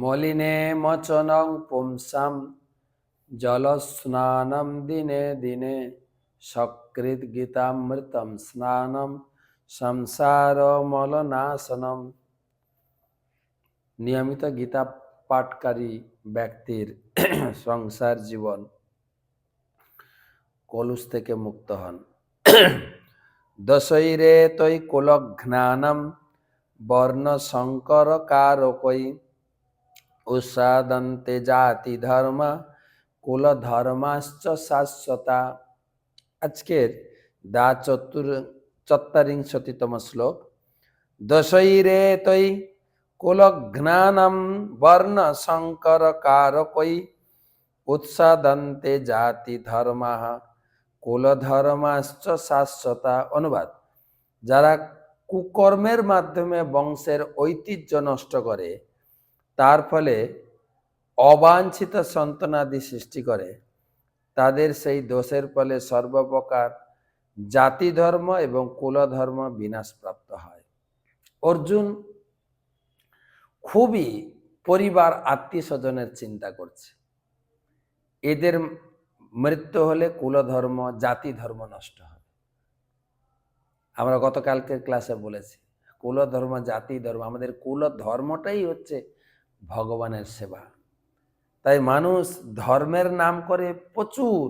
মলিনে মচনং পুংসাম জলস্নানম দিনে দিনে সকৃত গীতামৃতম স্নানম সংসার মলনাশনম। নিয়মিত গীতা পাঠকারী ব্যক্তির সংসার জীবন কলুষ থেকে মুক্ত হন। দশৈরে তৈ কুলঘ্নানম বর্ণ সংকর কারকৈ উৎসাদন্তে জাতি ধর্ম কুল ধর্মাশ্চ শাশ্বতা। আজকের চত্বরিংশতিতম শ্লোক। দশৈরে তৈ কুলঘ্নানম বর্ণ সংকর কারকৈ উৎসাদন্তে জাতি ধর্ম কুল ধর্মাশ্চ শাশ্বতা। অনুবাদ: যারা কুকর্মের মাধ্যমে বংশের ঐতিহ্য নষ্ট করে, তার ফলে অবাঞ্ছিত সন্তানাদি সৃষ্টি করে, তাদের সেই দোষের ফলে সর্বপ্রকার জাতি ধর্ম এবং কুলধর্ম বিনাশপ্রাপ্ত হয়। অর্জুন খুবই পরিবার আত্মীয় স্বজনের চিন্তা করছে। এদের মৃত্যু হলে কুলধর্ম জাতি ধর্ম নষ্ট হবে। আমরা গতকালকের ক্লাসে বলেছি, কুলধর্ম জাতি ধর্ম, আমাদের কুল ধর্মটাই হচ্ছে ভগবানের সেবা। তাই মানুষ ধর্মের নাম করে প্রচুর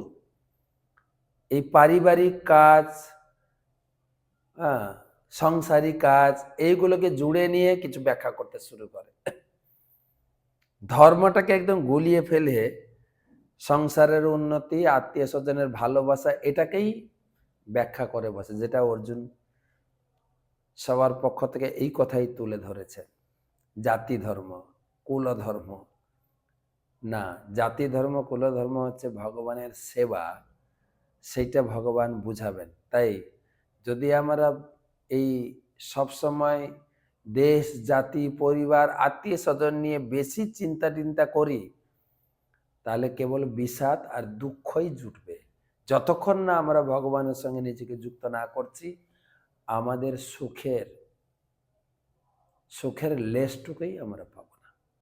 এই পারিবারিক কাজ, সংসারী কাজ, এইগুলোকে জুড়ে নিয়ে কিছু ব্যাখ্যা করতে শুরু করে। ধর্মটাকে একদম গুলিয়ে ফেলে সংসারের উন্নতি, আত্মীয় স্বজনের ভালোবাসা, এটাকেই ব্যাখ্যা করে বসে, যেটা অর্জুন সবার পক্ষ থেকে এই কথাই তুলে ধরেছে। জাতি ধর্ম, কুল ধর্ম না, জাতি ধর্ম কুল ধর্ম হচ্ছে ভগবানের সেবা, সেইটা ভগবান বুঝাবেন। তাই যদি আমরা এই সবসময় দেশ, জাতি, পরিবার, আত্মীয় স্বজন নিয়ে বেশি চিন্তা করি, তাহলে কেবল বিষাদ আর দুঃখই জুটবে। যতক্ষণ না আমরা ভগবানের সঙ্গে নিজেকে যুক্ত না করছি, আমাদের সুখের লেশটুকুই আমরা পাবো।